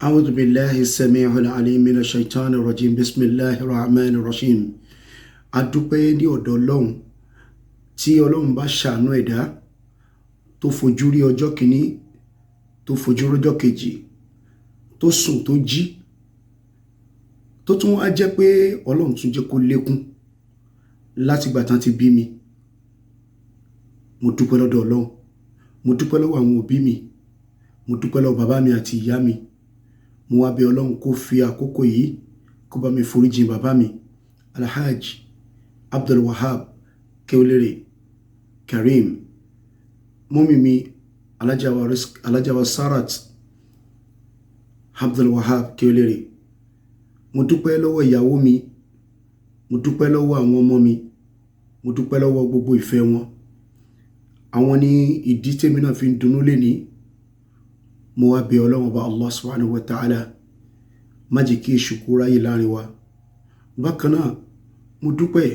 أعوذ بالله السميع العليم من الشيطان الرجيم بسم الله الرحمن الرحيم. Adúpẹ́ ní ọ̀dọ̀ Ọlọ́run tí Ọlọ́run bá ṣàánú ẹ̀dá tó fojú rí ọjọ́ kìíní tó fojú rọ́jọ́ kejì tó sùn tó jí tó tún wá jẹ́ pé Ọlọ́run tún jẹ́ kó lékún láti ìgbà tán ti bí mi. Mo dúpẹ́ lọ́dọ̀ Ọlọ́run, mo dúpẹ́ lọ́wọ́ àwọn òbí mi, mo dúpẹ́ lọ́wọ́ bàbá mi àti ìyá mi. Mo wá bẹ̀ Ọlọ́run kó fi àkókò yìí kó bá mi foríjì bàbá mi Alhaji Abdul Wahab Keolere Karim, mọ́mì mi alájáwa Sarat Abdul Wahab Keolere. Mo dúpẹ́ lọ́wọ́ ìyàwó mi, mo dúpẹ́ lọ́wọ́ àwọn ọmọ mi, mo dúpẹ́ lọ́wọ́ gbogbo ìfẹ́ wọn. Àwọn ní ìdí tèmi náà fi ń dunnú lénìí. Mo wá bẹ̀ Ọlọ́run bá Allah subhanahu wa ta'ala má jẹ́ kí èṣù kó ráyè láàrin wa. Bákan náà mo dúpẹ́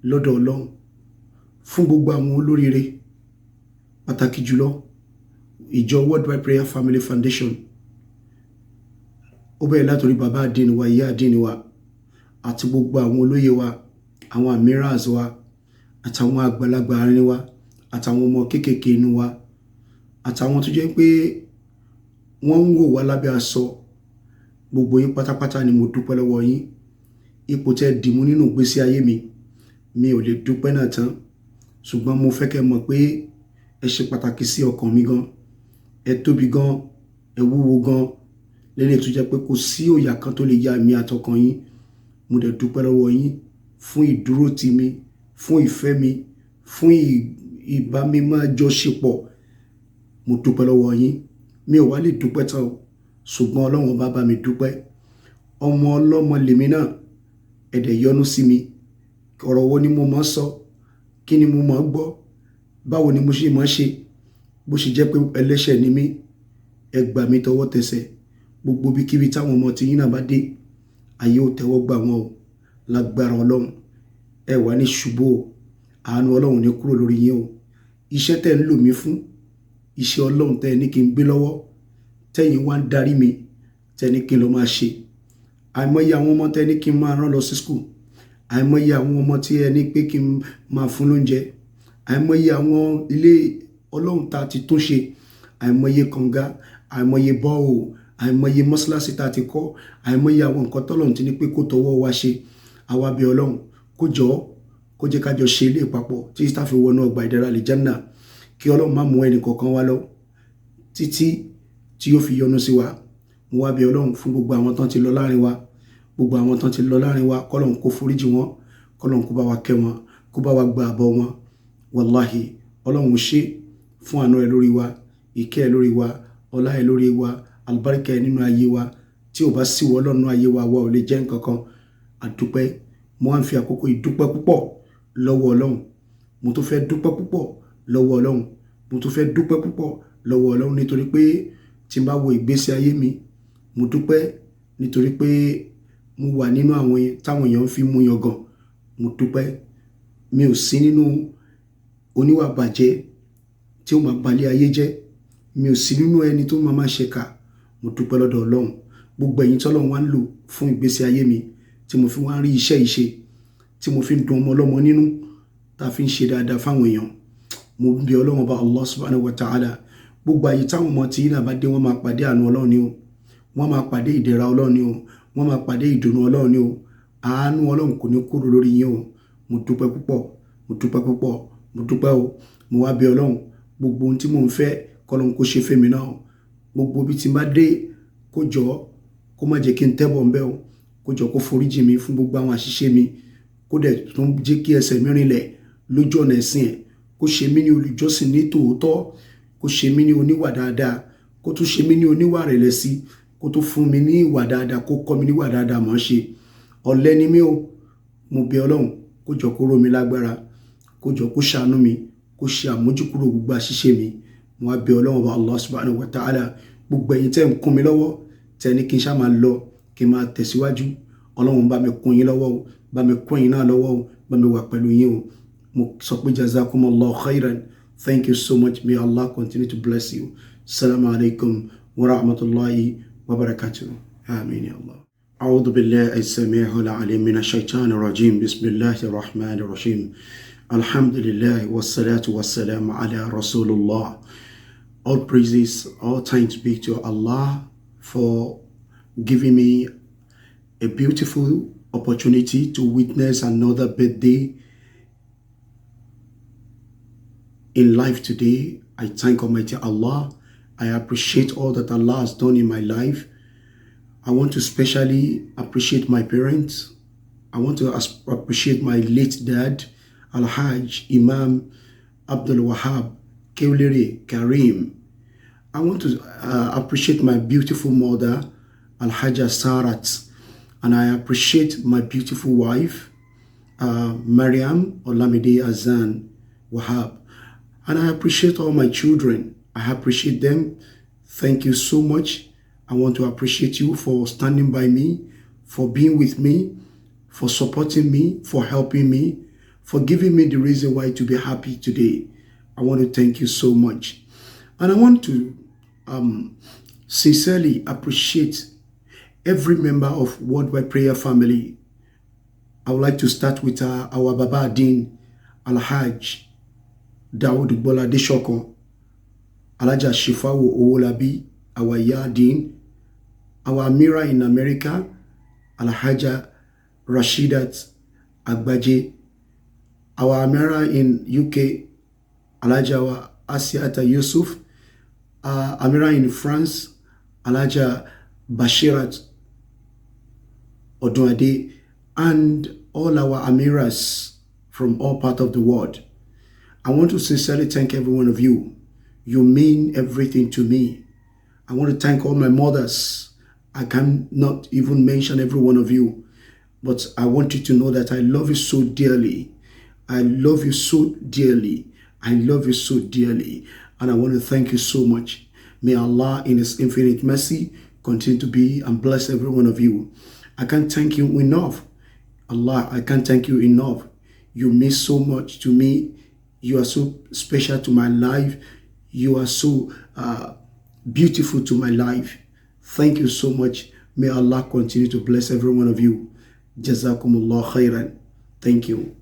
lọ́dọ̀ Ọlọ́run fún gbogbo àwọn olóríire, pàtàkì jùlọ ìjọ Worldwide Prayer Family Foundation. Ó bẹ̀rẹ̀ látòrí bàbá àdínì wa, ìyá àdínì wa àti gbogbo àwọn olóyè wa, àwọn amiras wa àtàwọn àgbàlagbà àárín wa àtàwọn ọmọ kéékèèké inú wa àtàwọn tó jẹ́ pé wọ́n ń wò wá lábẹ́ aṣọ. Gbogbo yín pátápátá ni mo dúpẹ́ lọ́wọ́ yín. Ipò tẹ́ dìmú nínú ìgbésí ayé mi ò lè dúpẹ́ náà tán, ṣùgbọ́n mo fẹ́ kẹ́ mọ̀ pé ẹ ṣe pàtàkì sí ọkàn mi gan, ẹ tóbi gan, ẹ wúwo gan, lẹ́lẹ́ tó jẹ́ pé kò sí òyà kan tó lè ya mi àtọkàn yín. Mo dẹ̀ dúpẹ́ lọ́wọ́ yín fún ìdúró tì mi, fún ìfẹ́ mi, fún ìbámímájọṣepọ̀. Mo dúpẹ́ lọ́wọ́ yín. Mi ò wá lè dúpẹ́ tán o, ṣùgbọ́n Ọlọ́run bá bá mi dúpẹ́. Ọmọ ọlọ́mọ lèmi náà, ẹ dẹ̀ yọ́nú sí mi. Ọ̀rọ̀ wo ni mo máa sọ, kí ni mo máa gbọ́, báwo ni mo ṣe máa ṣe. Bó ṣe jẹ́ pé ẹlẹ́ṣẹ̀ ni mí, ẹ gbà mí tọwọ́ tẹsẹ̀. Gbogbo ibikíbi táwọn ọmọ tí yín náà bá dé, ayé ò tẹ́wọ́ gbà wọ́n o, lágbára Ọlọ́run. Ẹ wà ní ṣubú o, àánú Ọlọ́run ní kúrò lórí yín o. Iṣẹ́ tẹ́ ń lò mí fún, iṣẹ́ Ọlọ́run tẹ́ ní kí n gbé lọ́wọ́, tẹ́yìn wá ń darí mi, tẹ́ ní kí n lọ máa ṣe. Àìmọye àwọn ọmọ tẹ́ ní kí n máa rán lọ sí school, àìmọye àwọn ọmọ tí ẹ ní pé kí n máa fún lóúnjẹ, àìmọye àwọn ilé Ọlọ́run tá ti tún ṣe, àìmọye kànga, àìmọye bọ́ọ̀, àìmọye mọ́sálásí tá ti kọ́, àìmọye àwọn nǹkan tọ́lọ́run ti ní pé kó tọwọ́ wa ṣe. Àwa bẹ̀ Ọlọ́run kó jọ̀ọ́ kó jẹ́ ká jọ ṣe ilé papọ̀ tí tá fi wọnú ọgbà ìdẹ̀ra àlìjánnà. Kí Ọlọ́run má mú ẹnì kọ̀ọ̀kan wá lọ títí tí yóò fi yọ́nú sí wa. Mo wá bẹ̀ Ọlọ́run fún gbogbo àwọn tán ti lọ láàrin wa, gbogbo àwọn tán ti lọ láàrin wa, kọ́lọ́run kó foríjì wọn, kọ́lọ́run kó bá wa kẹ́ wọn, kó bá wa gba àbọ̀ wọn. Wallahi Ọlọ́run ṣe fún àánú ẹ lórí wa, ìkẹ́ ẹ lórí wa, ọlá ẹ lórí wa, àlùbáríkà ẹ nínú ayé wa. Tí ò bá sí wọ Ọlọ́run nínú ayé wa, wa ò lè jẹ́ nǹkan kan. Àdúpẹ́. Mo wá ń fi àkókò ìdúpẹ́ púpọ̀ lọ́wọ́ Ọlọ́run. Mo tún fẹ́ dúpẹ́ púpọ̀ lọ́wọ́ Ọlọ́run. Mo tún fẹ́ dúpẹ́ púpọ̀ lọ́wọ́ Ọlọ́run nítorí pé tí n bá wo ìgbésí ayé mi, mo dúpẹ́ nítorí pé mo wà nínú àwọn táwọn èèyàn fi mú yangàn. Mo dúpẹ́. Mi ò sí nínú oníwà bàjẹ́ tí ó máa balẹ̀ ayé jẹ́. Mi ò sí nínú ẹni tó máa ṣẹ̀ka. Mo dúpẹ́ lọ́dọ̀ Ọlọ́run. Gbogbo ẹ̀yin tọ́lọ́run wá ń lò fún ìgbésí ayé mi, tí mo fi wá ń rí iṣẹ́ ìṣe, tí mo fi ń dùn ọmọ ọlọ́mọ nínú, tá fi ń ṣe dáadáa fáwọn èèyàn. Mo bí Ọlọ́run bá Allah subhanahu wa ta'ala. Gbogbo àyè táwọn ọmọ tí yín náà bá dé, wọ́n máa pàdé àánú Ọlọ́run ni o, wọ́n máa pàdé ìdẹ̀ra Ọlọ́run ni o, wọ́n máa pàdé ìdùnnú Ọlọ́run ni o. Àánú Ọlọ́run kò ní kúrò lórí yín o. Mo dúpẹ́ púpọ̀, mo dúpẹ́ púpọ̀, mo dúpẹ́ o. Mo wá bẹ̀ Ọlọ́run gbogbo ohun tí mò ń fẹ́ kọ́lọ́run kó ṣe fẹ́mi náà. Gbogbo ibi tí n bá dé kó jọ̀ọ́ kó má jẹ́ kí n tẹ́bọ̀ ń bẹ́ o, kó jọ̀ọ́ kó foríjì mi fún gbogbo àwọn àṣìṣe mi, kó dẹ̀ tún jẹ́ kí ẹsẹ̀ mi rinlẹ̀ lójú ọ̀nà ẹ̀sìn ẹ̀, kó ṣe mí ní olùjọ́sìn ní tòótọ́, kó ṣe mí ní oníwà dáadáa, kó tún ṣe mí ní oníwà rẹ̀lẹ̀ sí, kó tún fún mi ní ìwà dáadáa, kó kọ́ mi níwà dáadáa mọ̀ ṣe. Ọ̀lẹ ni mí o. Mo bẹ̀ Ọlọ́run kó jọ̀ọ́ kó ró mi lágbára, kó jọ̀ọ́ kó ṣàánú mi, kó ṣe àmójúkúrò gbogbo àṣìṣe mi. Mo wá bẹ̀ Ọlọ́run bá Allah subhanahu wa ta'ala. Gbogbo ẹ̀yin tẹ́ ń kún mi lọ́wọ́, tẹ́ ní kí n ṣá máa lọ, kí n máa tẹ̀síwájú. Ọlọ́run bá mi kún yín lọ́wọ́ o, bá mi kún yín náà lọ́wọ́ o, bá mi wà pẹ̀lú yín o. Mo sọ pé jazakumullahu khairan. Thank you so much. May Allah continue to bless you. Assalamu alaikum wa rahmatullahi wa barakatuh. Amin ya Allah. أعوذ بالله السميع العليم من الشيطان الرجيم بسم الله الرحمن الرحيم الحمد لله والصلاة والسلام على رسول الله. All praises, all thanks be to Allah for giving me a beautiful opportunity to witness another birthday in life today. I thank Almighty Allah. I appreciate all that Allah has done in my life. I want to especially appreciate my parents. I want to appreciate my late dad, Al-Hajj Imam Abdul Wahab Kewlere Karim. I want to appreciate my beautiful mother, Al-Hajja Sarat. And I appreciate my beautiful wife, Mariam Olamide Azan Wahab. And I appreciate all my children. I appreciate them. Thank you so much. I want to appreciate you for standing by me, for being with me, for supporting me, for helping me, for giving me the reason why to be happy today. I want to thank you so much. And I want to sincerely appreciate every member of Worldwide Prayer Family. I would like to start with our Baba Din Al-Hajj Dawood Bola Deshoko, Alaja Shifawo Owolabi, our Yadin, our Amira in America, Al-Hajja Rashidat Agbaje, our Amira in UK, Alaja Asiata Yusuf, Amira in France, Alaja Bashirat Oduade, and all our Amiras from all parts of the world. I want to sincerely thank every one of you. You mean everything to me. I want to thank all my mothers. I cannot even mention every one of you, but I want you to know that I love you so dearly. I love you so dearly. I love you so dearly. And I want to thank you so much. May Allah in His infinite mercy continue to be and bless every one of you. I can't thank you enough. Allah, I can't thank you enough. You mean so much to me. You are so special to my life. You are so beautiful to my life. Thank you so much. May Allah continue to bless every one of you. Jazakumullah khairan. Thank you.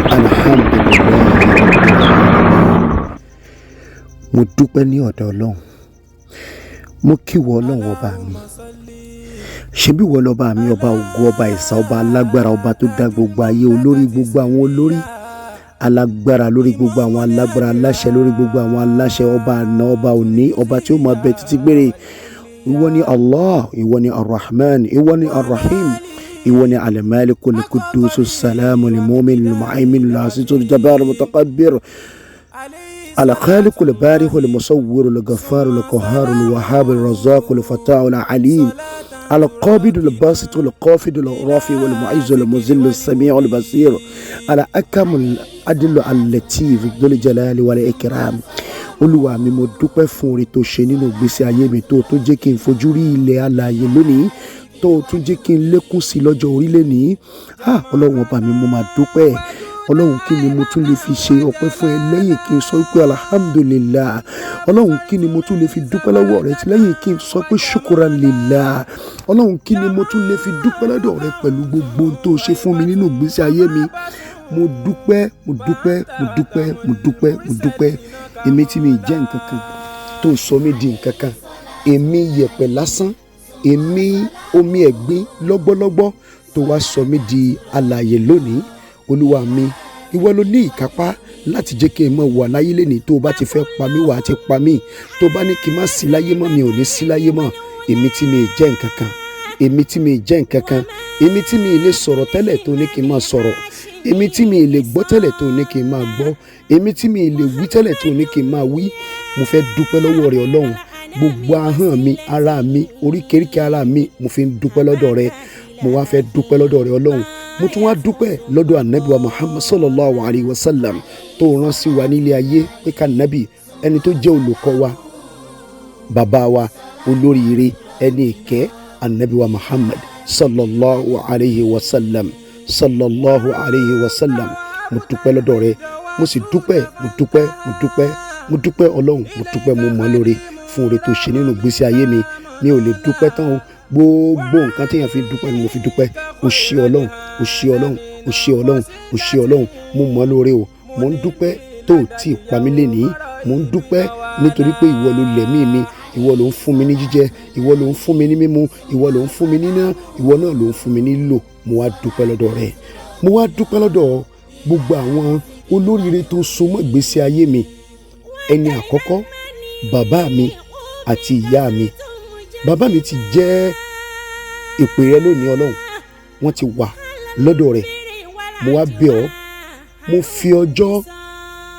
Alhamdulillah. Mo dúpẹ́ ní ọ̀dọ̀ Ọlọ́run. Mo kí wọ Ọlọ́run ọba mi. Ṣebí wọ lọ́ba mi, ọba ògo, ọba ìsà, ọba alágbára, ọba tó dá gbogbo ayé, olórí gbogbo àwọn olórí, alágbára lórí gbogbo àwọn alágbára, aláṣẹ lórí gbogbo àwọn aláṣẹ, ọba àná, ọba òní, ọba tí ó máa bẹ títí gbére. Ìwọ ni Allah, ìwọ ni Ar-Rahman, ìwọ ni Ar-Rahim, ìwọ ni Al-Maliku Al-Quddus As-Salamu Al-Mu'min Al-Mu'aymin Al-Aziz Al-Jabbar Al-Mutakabbir Al-Khaliq Al-Bari Al-Musawwir Al-Ghaffar Al-Qahhar Al-Wahhab Al-Razzaq Al-Fattah Al-Alim القابض الباسط القافض الرافع والمعز المذل السميع البصير على أكم العدل اللطيف ذو الجلال والإكرام. Olúwa mi, mo dúpẹ́ fún oore tó ṣe nínú ìgbésí ayé mi, tó jẹ́ kí n fojú rí ilẹ̀ alààyè lónìí, tó tún jẹ́ kí n lékún sí lọ́jọ́ orílẹ̀ ní. Ọlọ́run ọba mi, mo máa dúpẹ́. Ọlọ́run, kí ni mo tún lè fi ṣe ọpẹ́ fún ẹ lẹ́yìn kí n sọ pé alhamdulillah. Ọlọ́run, kí ni mo tún lè fi dúpẹ́ lọ́wọ́ rẹ lẹ́yìn kí n sọ pé shukran lillah. Ọlọ́run, kí ni mo tún lè fi dúpẹ́ lọ́dọ̀ rẹ pẹ̀lú gbogbo ohun tó ṣe fún mi nínú ìgbésí ayé mi. Mo dúpẹ́, mo dúpẹ́, mo dúpẹ́, mo dúpẹ́, mo dúpẹ́. Èmi tí mi jẹ́ nǹkan kan tó sọ mí di nǹkan kan. Èmi yẹ̀pẹ̀ lásán, èmi omi ẹ̀gbin lọ́gbọ́lọ́gbọ́ tó wá sọ mí di alààyè lónìí. Olúwa mi, ìwọ ló ní ìkápá láti jẹ́ kí n mọ̀ wà láyé lẹ́nìí. Tó bá ti fẹ́ pa mí, wà á ti pa mí. Tó bá ní kí n má sí láyé mọ́, mi ò ní sí láyé mọ́. Èmi tí mi jẹ́ nǹkan kan, èmi tí mi jẹ́ nǹkan kan, èmi tí mi lè sọ̀rọ̀ tẹ́lẹ̀ tó ní kí n máa sọ̀rọ̀, èmi tí mi lè gbọ́ tẹ́lẹ̀ tó ní kí n máa gbọ́, èmi tí mi lè wí tẹ́lẹ̀ tó ní kí n máa wí. Mo fẹ́ dúpẹ́ lọ́wọ́ rẹ Ọlọ́run. Gbogbo ahọ́n mi, ara mi, oríkèéríkèé ara mi, mo fi ń dúpẹ́ lọ́dọ̀ rẹ. Mo wá fẹ́ dúpẹ́ lọ́dọ̀ rẹ Ọlọ́run. Mo tún wá dúpẹ́ lọ́dọ̀ Ànábì wa Muhammad sallallahu alayhi wa sallam tó rán sí wa nílé ayé pé ká Nábì, ẹni tó jẹ́ olùkọ́ wa, bàbá wa, olóríire, ẹni ìkẹ́, Ànábì wa Muhammad sallallahu alayhi wa sallam, sallallahu alayhi wa sallam. Mo dúpẹ́ lọ́dọ̀ rẹ. Mo sì dúpẹ́, mo dúpẹ́, mo dúpẹ́, mo dúpẹ́ Ọlọ́run, mo dúpẹ́, mo mọ̀ lórí fún oore tó ṣe nínú ìgbésí ayé mi ò lè dúpẹ́ tán o gbogbo nǹkan tí èèyàn fi dúpẹ́ ni mo fi dúpẹ́ o ṣé ọlọ́run o ṣé ọlọ́run o ṣé ọlọ́run o ṣé ọlọ́run mo mọ̀ lóore o mo ń dúpẹ́ tó tí ì pa mí lénìí mo ń dúpẹ́ nítorí pé ìwọ ló lẹ̀mí mi ìwọ ló ń fún mi ní jíjẹ ìwọ ló ń fún mi ní mímu ìwọ ló ń fún mi níná ìwọ náà ló ń fún mi ní lílò mo wá dúpẹ́ lọ́dọ̀ rẹ mo wá dúpẹ́ lọ́dọ̀ gbogbo àwọn olóríire tó so mọ́ ìgbésí ayé mi ẹni àkọ́kọ́ bàbá mi àti ìyá mi bàbá mi ti jẹ́ ìpè rẹ lónìí ọlọ́run wọ́n ti wà lọ́dọ̀ rẹ̀ mo wá bẹ̀ ọ́ mo fi ọjọ́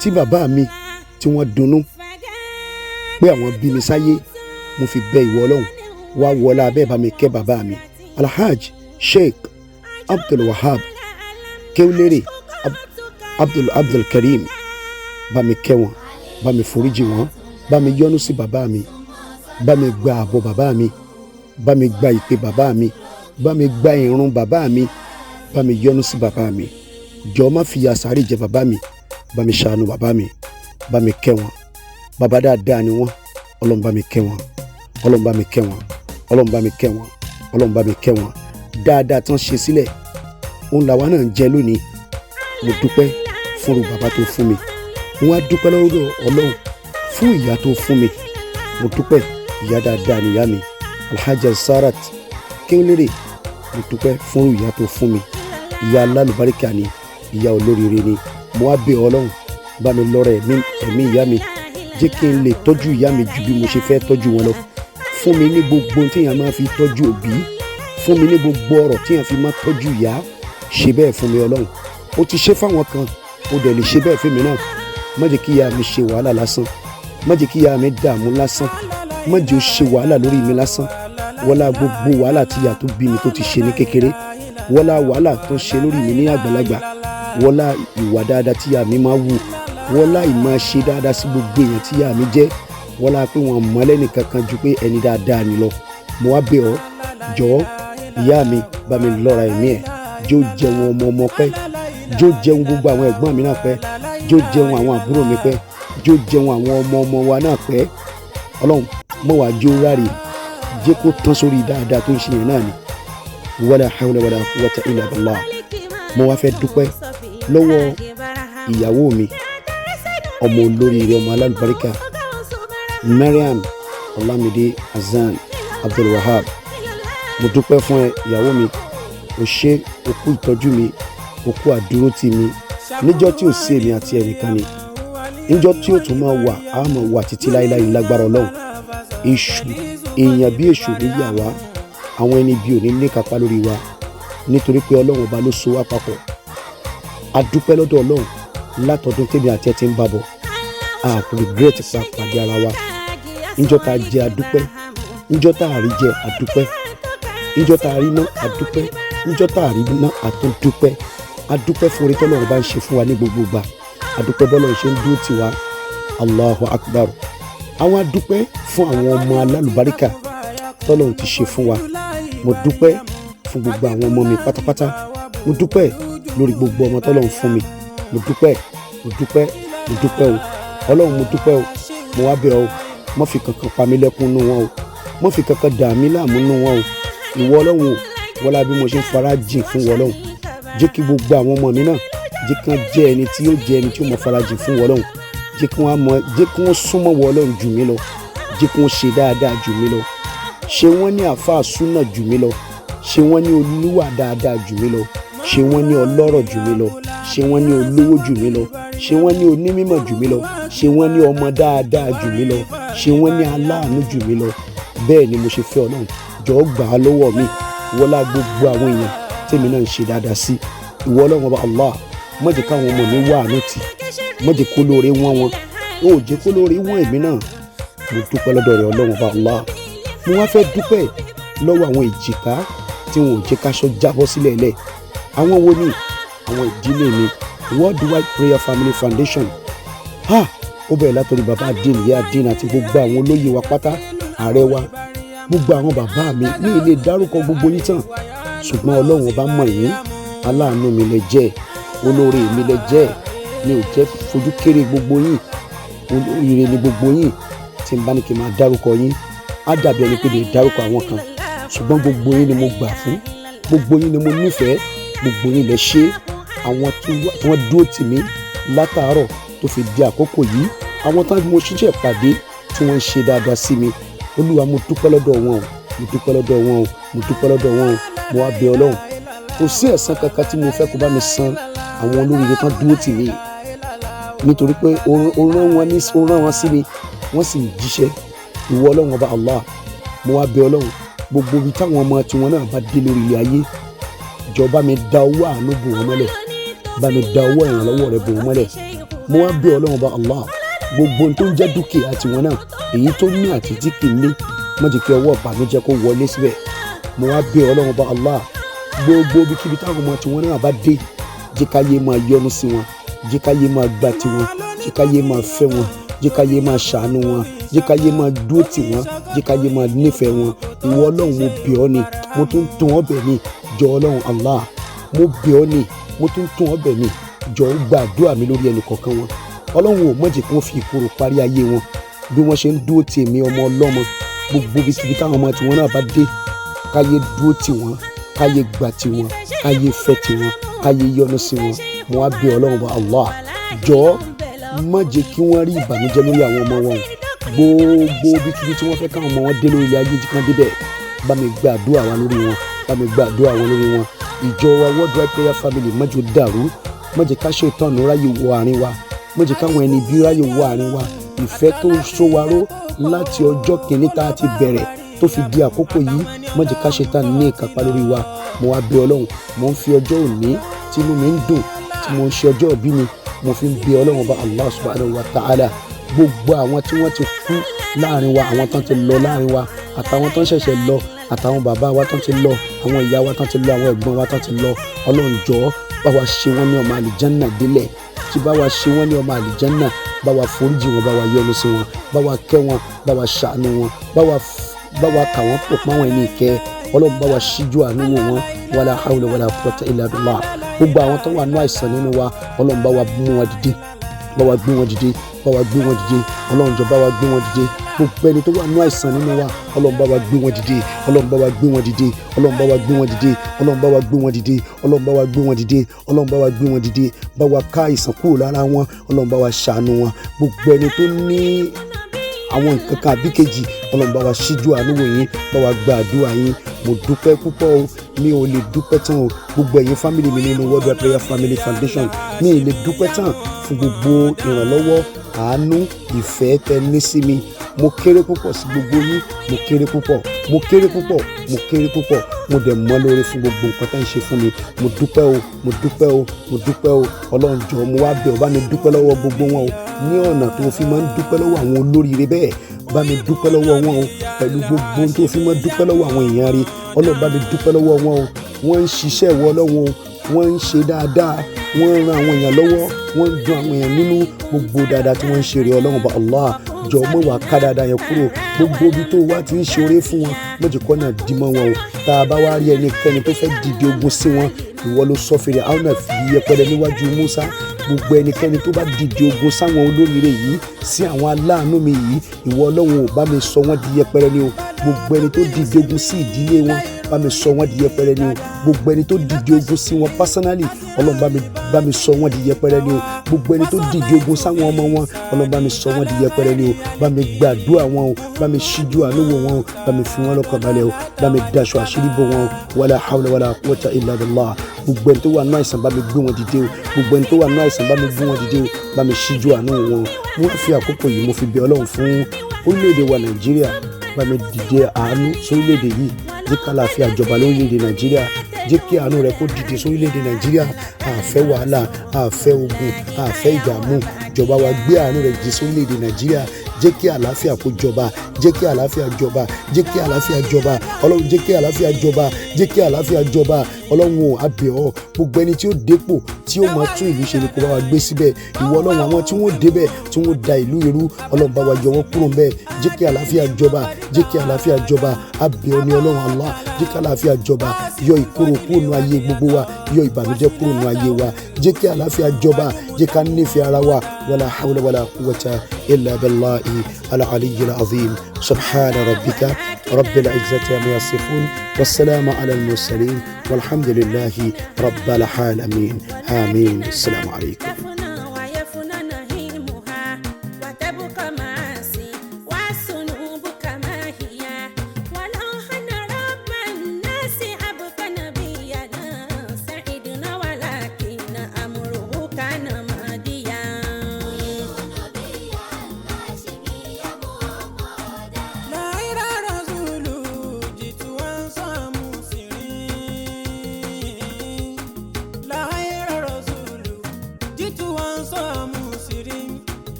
tí bàbá mi tí wọ́n dunnú pé àwọn bí mi sáyé mo fi bẹ̀ ìwọ ọlọ́run wá wọlá abẹ́ bá mi kẹ́ bàbá mi alhaj sheikh abdulwahab kéwlérè abdulkarim bá mi kẹ́ wọn bá mi foríjì wọn bá mi yọ́nú sí bàbá mi bá mi gba àbọ̀ bàbá mi bá mi gba ìpè bàbá mi bá mi gba ìrun bàbá mi bá mi yọ́nú sí bàbá mi jọ̀ọ́ má fìyà sàárè jẹ bàbá mi bá mi ṣàánú bàbá mi bá mi kẹ́ wọn bàbá dáadáa ni wọ́n ọlọ́run bá mi kẹ́ wọn ọlọ́run bá mi kẹ́ wọn ọlọ́run bá mi kẹ́ wọn ọlọ́run bá mi kẹ́ wọn dáadáa tán ṣe sílẹ̀ òun làwa náà ń jẹ lónìí mo dúpẹ́ fúnru bàbá tó fún mi mo wá dúpẹ́ lọ́wọ́ ọlọ́run fún ìyá tó fún mi mo dúpẹ́ ìyá dáadáa ni ìyá mi alhaja sarat kéwlérè mo dúpẹ́ fúnru ìyá tó fún mi ìyá alálùbáríkà ni ìyá olóríire ni mo wá bẹ̀ ọlọ́run bá mi lọ́rọ̀ ẹ̀mí ìyá mi jẹ́ kí n lè tọ́jú ìyá mi ju bí mo ṣe fẹ́ tọ́jú wọn lọ fún mi ní gbogbo tí èèyàn máa fi tọ́jú òbí fún mi ní gbogbo ọ̀rọ̀ tí èèyàn fi máa tọ́jú ìyá ṣe bẹ́ẹ̀ fún mi ọlọ́run ó ti ṣe fáwọn kan ó dẹ̀ lè ṣe bẹ́ẹ̀ fún mi náà má jẹ́ kí ìyá mi ṣe wàhálà lásán má jẹ́ kí ìyá mi dààmú lásán má jẹ́ ó ṣe wàhálà lórí mi lásán wọ́lá gbogbo wàhálà tí ìyá tó bí mi tó ti ṣe ní kékeré wọ́lá wàhálà tó ṣe lórí mi ní àgbàlagbà wọ́lá ìwà dáadáa tí ìyá mi máa wù wọ́lá ìmọ̀ ṣe dáadáa sí gbogbo èèyàn tí ìyá mi jẹ́ wọ́lá pé wọ́n mọ̀ lẹ́nì kankan ju pé ẹni dáadáa ni lọ mo wá bẹ̀ ọ́ jọ̀ọ́ ìyá mi bá mi lọ́ra ẹ̀mí ẹ̀ jó jẹun ọmọ pẹ́ jó jẹun gbogbo àwọn ẹ̀gbọ́n mi náà pẹ́ jó jẹun àwọn àbúrò mi pẹ́ jó jẹun àwọn ọmọ wa náà pẹ́ ọlọ́run mọ̀ wá jó ráre jẹ́ kó tán sórí dáadáa tó ń ṣe yẹn náà ni wala hawla wala quwwata illa billah mo wá fẹ́ dúpẹ́ lọ́wọ́ ìyàwó mi ọmọ olóríire ọmọ alálùbáríkà Mariam Olamide Hasan Abdulwahab mo dúpẹ́ fún ẹ ìyàwó mi o ṣé o kú ìtọ́jú mi o kú àdúrótì mi níjọ́ tí ò sí èmi àti ẹnìkan ni níjọ́ tí ó tún máa wà á máa wà títí láéláé lágbára ọlọ́run èṣù èèyàn bí èṣù ní yà wá àwọn ẹni bí ò ní ní kápá lórí wa nítorí pé ọlọ́run ọba ló so wá papọ̀ a dúpẹ́ lọ́dọ̀ ọlọ́run látọdún tèmi àti ẹ ti ń bá bọ̀ a regret pa pàdé ara wa níjọ́ tá a jẹ àdúpẹ́ níjọ́ tá a rí jẹ àdúpẹ́ níjọ́ tá a rí ná àdúpẹ́ níjọ́ tá a rí ná àtúndúpẹ́ àdúpẹ́ fún orí tọ́lọ́run bá ń ṣe fún wa ní gbogbo ìgbà àdúpẹ́ bọ́lọ́run ṣe ń dúró tì wá Allahu Akbar àwọn àdúpẹ́ fún àwọn ọmọ alálùbáríkà tọ́lọ́run ti ṣe fún wa mo dúpẹ́ fún gbogbo àwọn ọmọ mi pátápátá mo dúpẹ́ lórí gbogbo ọmọ tọ́lọ́run fún mi mo dúpẹ́ mo dúpẹ́ mo dúpẹ́ o ọlọ́run mo dúpẹ́ o mo wá bẹ̀ ọ́ má fi kankan pa mí lẹ́kún nú wọn o má fi kankan dà mí láàmú nú wọn o ìwọ ọlọ́run o wọlá bí mo ṣe ń fara jìn fún wọn ọlọ́run jẹ́ kí gbogbo àwọn ọmọ mi náà jẹ́ kí wọ́n jẹ́ ẹni tí yóò jẹ́ ẹni tí yóò mọ fara jìn fún wọn ọlọ́run jẹ́ kí wọ́n súnmọ́ wọn ọlọ́run jù mí lọ jẹ́ kí wọ́n ṣe dáadáa jù mí lọ ṣe wọ́n ní àáfàá súnà jù mí lọ ṣe wọ́n ní olúwa dáadáa jù mí lọ ṣe wọ́n ní ọlọ́rọ̀ jù mí lọ ṣe wọ́n ní olówó jù mí lọ ṣe wọ́n ní onímọ̀ jù mí lọ ṣe wọ́n ní ọmọ dáadáa jù mí lọ ṣe wọ́n ní aláàánú jù mí lọ bẹ́ẹ̀ ni mo ṣe fẹ́ ọlọ́run jọ̀ọ́ gbà á lọ́wọ́ mi wọlá gbogbo àwọn èèyàn tèmi náà ń ṣe dáadáa sí ìwọ ọlọ́run ọba Allah má jẹ́ káwọn ọmọ mi wà àánú tì má jẹ́ kó lóore wọ́n wọn ó jẹ́ kó lóore wọ́n èmi náà mo dúpẹ́ lọ́dọ̀ rẹ̀ ọlọ́run ọba Allah mo wá fẹ́ dúpẹ́ lọ́wọ́ àwọn èjìká tí wọn ò jẹ́ káṣọ jábọ́ sílẹ̀ lẹ̀ àwọn wo ni àwọn ìdílé mi Worldwide Prayer Family Foundation ó bẹ̀rẹ̀ látọ̀rí bàbá adin ìyá adin àti gbogbo àwọn olóyè wa pátá ààrẹ wa gbogbo àwọn bàbá mi ní ilé dárúkọ gbogbo yín tán ṣùgbọ́n ọlọ́run ọba mọ̀ yín aláàánú mi lẹ jẹ́ olóore mi lẹ jẹ́ mi ò jẹ́ fojú kéré gbogbo yín olóríire ni gbogbo yín tí n bá ní kí n máa dárúkọ yín á dàbí ẹni pé lè dárúkọ àwọn kan, ṣùgbọ́n gbogbo yín ni mo gbà fún, gbogbo yín ni mo nífẹ̀ẹ́, gbogbo yín lẹ ṣe. Àwọn tí wọ́n dúró tì mí látàárọ̀ tó fi di àkókò yìí, àwọn tí mo ṣiṣẹ́ pàdé tí wọ́n ń ṣe dáadáa sí mi, Olúwa mo dúpẹ́ lọ́dọ̀ wọn o, mo dúpẹ́ lọ́dọ̀ wọn o, mo dúpẹ́ lọ́dọ̀ wọn o. Mo wá bẹ̀ Ọlọ́run, kò sí ẹ̀san kankan tí mo fẹ́ kó bá mi san àwọn olóríire tán dúró tì mí, nítorí pé ó rán wọn sí mi, wọ́n sì ń jíṣẹ́. Ìwọ Ọlọ́run ọba Allah, mo wá bẹ̀ Ọlọ́run, gbogbo ibi táwọn ọmọ tiwọn náà bá dé lórí ilé ayé, jọ̀ọ́ bá mi da owó àánú bò wọ́n mọ́lẹ̀, bá mi da owó ìrànlọ́wọ́ rẹ bò wọ́n mọ́lẹ̀. Mo wá bẹ̀ Ọlọ́run ọba Allah, gbogbo ohun tó ń jẹ́ dúkìá tiwọn náà, èyí tó ní àti tí kì í ní, má jẹ́ kí ọwọ́ ìbànújẹ́ kó wọlé síbẹ̀. Mo wá bẹ̀ Ọlọ́run ọba Allah, gbogbo ibikíbi táwọn ọmọ tiwọn náà bá dé, jẹ́ káyé máa yọ́nú sí wọn, jẹ́ káyé máa gbà tiwọn, jẹ́ káyé máa fẹ́ wọn, jẹ́ káyé máa ṣàánú wọn, jẹ́ káyé máa dúró tì wọ́n, jẹ́ káyé máa nífẹ̀ẹ́ wọn. Ìwọ Ọlọ́run mo bẹ̀ ọ́ ni, mo tún tún ọ́ bẹ̀ ni, jọ̀ọ́ Ọlọ́run Allah, mo bẹ̀ ọ́ ni, mo tún tún ọ́ bẹ̀ ni, jọ̀ọ́ gba àdúrà mi lórí ẹnì kọ̀ọ̀kan wọn. Ọlọ́run ò má jẹ́ kí wọ́n fi ìkorò parí ayé wọn bí wọ́n ṣe ń dúró tì èmi ọmọ ọlọ́mọ. Gbogbo ibikíbi táwọn ọmọ tiwọn náà bá dé, káyé dúró tì wọ́n, káyé gbà tì wọ́n, káyé fẹ́ tì wọ́n, káyé yọ́nú sí wọn. Mo wá bẹ̀ Ọlọ́run bá Allah, jọ̀ọ́ má jẹ́ kí wọ́n rí ìbànújẹ́ lórí àwọn ọmọ wọn. Gbogbo ibikíbi tí wọ́n fẹ́ káwọn ọmọ wọn dé lórí ilé ayé kan débẹ̀, bá mi gba àdúrà wa lórí wọn, bá mi gba àdúrà wọn lórí wọn. Ìjọ wa Worldwide Prayer Family má jẹ́ ó dàrú, má jẹ́ ká ṣe ìtọ́nù ráyè wọ àárín wa, má jẹ́ káwọn ẹni bí ráyè wọ àárín wa. Ìfẹ́ tó so wa ró láti ọjọ́ kìíní tá a ti bẹ̀rẹ̀ tó fi di àkókò yìí, má jẹ́ ká Ṣẹ̀tánì ní ìkápá lórí wa. Mo wá bẹ̀ Ọlọ́run, mo ń fi ọjọ́ òní tí inú mi ń dùn tí mo ń ṣe ọjọ́ ìbí mi, mo fi ń bẹ̀ Ọlọ́run ọba Allah subhanahu wa ta'ala, gbogbo àwọn tí wọ́n ti kú láàrin wa, àwọn tán ti lọ láàrin wa, àtàwọn tán ṣẹ̀ṣẹ̀ lọ, àtàwọn bàbá wa tán ti lọ, àwọn ìyá wa tán ti lọ, àwọn ẹ̀gbọ́n wa tán ti lọ. Ọlọ́run jọ̀ọ́ bá wa ṣe wọ́n ní ọmọ àlìjánná délẹ̀, tí bá wa ṣe wọ́n ní ọmọ àlìjánná, bá wa foríjì wọn, bá wa yọ́nú sí wọn, bá wa kẹ́ wọn, bá wa ṣàánú wọn, bá wa kà wọ́n pọ̀ máwọn ẹni ìkẹ́. Ọlọ́run bá wa ṣíjú àánú wò wọ́n, wala hawla wala quwwata illa billah. Gbogbo àwọn tó wà ní àìsàn nínú wa, Ọlọ́run bá wa mú wọn dìde, bá wa gbé wọn dìde, bá wa gbé wọn dìde. Ọlọ́run jọ̀ọ́ bá wa gbé wọn dìde. Gbogbo ẹni tó wà ní àìsàn nínú wa, Ọlọ́run bá wa gbé wọn dìde, Ọlọ́run bá wa gbé wọn dìde, Ọlọ́run bá wa gbé wọn dìde, Ọlọ́run bá wa gbé wọn dìde, Ọlọ́run bá wa gbé wọn dìde, Ọlọ́run bá wa gbé wọn dìde. Bá wa ká àìsàn kúrò lára wọn, Ọlọ́run bá wa ṣàánú wọn. Gbogbo ẹni tó ní àwọn nǹkan kan àbí kejì, Ọlọ́run bá wa ṣíjú àánú wò yín, bá wa gba àdúrà yín. Mo dúpẹ́ púpọ̀ o, mi ò lè dúpẹ́ tán o. Gbogbo ẹ̀yin family mi nínú Worldwide Prayer Family Foundation, mi ò lè dúpẹ́ tán fún gbogbo ìrànlọ́wọ́, àánú, ìfẹ́ tẹ́ ní sí mi. Mo kéré púpọ̀ sí gbogbo yín, mo kéré púpọ̀, mo kéré púpọ̀, mo kéré púpọ̀. Mo dẹ̀ mọ́ lórí fún gbogbo nǹkan tẹ́ ń ṣe fún mi. Mo dúpẹ́ o, mo dúpẹ́ o, mo dúpẹ́ o. Ọlọ́run jọ̀ọ́ mo wá bẹ̀ ọ́, bá mi dúpẹ́ lọ́wọ́ gbogbo wọn o, ní ọ̀nà tó fi máa ń dúpẹ́ lọ́wọ́ àwọn olóríire bẹ́ẹ̀. Bá mi dúpẹ́ lọ́wọ́ wọn o, pẹ̀lú gbogbo ohun tó fi máa ń dúpẹ́ lọ́wọ́ àwọn èèyàn rí. Ọlọ́run bá mi dúpẹ́ lọ́wọ́ wọn o. Wọ́n ń ṣiṣẹ́ ìwọ Ọlọ́run o, wọ́n ń ṣe dáadáa, wọ́n ń ran àwọn èèyàn lọ́wọ́, wọ́n ń dùn àwọn èèyàn nínú. Gbogbo dáadáa tí wọ́n ń ṣe rè Ọlọ́run bá Allah, jọ̀ọ́ mọ̀ wá ká dáadáa yẹn kúrò. Gbogbo ibi tó wá ti ń ṣe oore fún wọn, méjì kọ́ náà dì mọ́ wọn o. Tá a bá wá rí ẹnikẹ́ni tó fẹ́ dìde ogun sí wọn, ìwọ ló sọ fèrè àwọn náà fi yẹpẹrẹ níwájú Musa. Gbogbo ẹnikẹ́ni tó bá dìde ogun sáwọn olóríire yìí, sí àwọn aláàánú mi yìí, ìwọ Ọlọ́run ò bá mi sọ wọ́n di yẹpẹrẹ ni o. Gbogbo ẹni tó dìde ogun sí ìdílé wọn, bá mi sọ wọ́n di yẹpẹrẹ ni o. Gbogbo ẹni tó dìde ogun sí wọn personally, Ọlọ́run bá mi sọ wọ́n di yẹpẹrẹ ni o. Gbogbo ẹni tó dìde ogun sáwọn ọmọ wọn, Ọlọ́run bá mi sọ wọ́n di yẹpẹrẹ ni o. Bá mi gbàdúrà wọn o, bá mi ṣíjú àánú wò wọn o, bá mi fi wọn lọ́kàn balẹ̀ o, bá mi daṣọ àṣírí bò wọn o. Wala hawla wala quwwata illa billah. Gbogbo ẹni tó wà ní àìsàn, bá mi gbé wọn dìde o. Gbogbo ẹni tó wà ní àìsàn, bá mi gbé wọn dìde o. Bá mi ṣíjú àánú wò wọn o. Mo fi àkókò yìí mo fi bẹ̀ Ọlọ́run fún orílẹ̀-èdè wa Nàìjíríà. Bá mi dìde àánú sórílẹ̀-èdè yìí, jẹ́ ká àlàáfíà jọba lórílẹ̀-èdè Nàìjíríà, jẹ́ kí àánú rẹ kó dìde sórílẹ̀-èdè Nàìjíríà. A fẹ́ wàhálà, a fẹ́ ogun, a fẹ́ ìdààmú. Ìjọba wa gbé àánú rẹ dìde sórílẹ̀-èdè Nàìjíríà, jẹ́ kí àlàáfíà kó jọba, jẹ́ kí àlàáfíà jọba, jẹ́ kí àlàáfíà jọba. Ọlọ́run jẹ́ kí àlàáfíà jọba, jẹ́ kí àlàáfíà jọba. ọlọ́run á bẹ̀ ọ́ gbogbo ẹni tí ó dépò tí ó máa tún ìlú ṣe ni kó bá wa gbé síbẹ̀ ìwọ ọlọ́run àwọn tí wọ́n débẹ̀ tí wọ́n da ìlú irú ọlọ́run bá wa yọ wọ́n kúrò ńbẹ̀ jẹ́ kí àlàáfíà jọba jẹ́ kí àlàáfíà jọba á bẹ̀ ọ́ ní ọlọ́run Allah jẹ́ kí àlàáfíà jọba yọ ìkorò kúrò nínú ayé gbogbo wa yọ ìbànújẹ́ kúrò nínú ayé wa jẹ́ kí àlàáfíà jọba jẹ́ ká nífẹ̀ẹ́ ara wa wala hawla wala quwwata illa billahi al-aliyyil azim subhana rabbika rabbil izzati amma yasifun wassalamu ala al-mursalin walhamdulillahi rabbil alamin amin assalamu alaykum.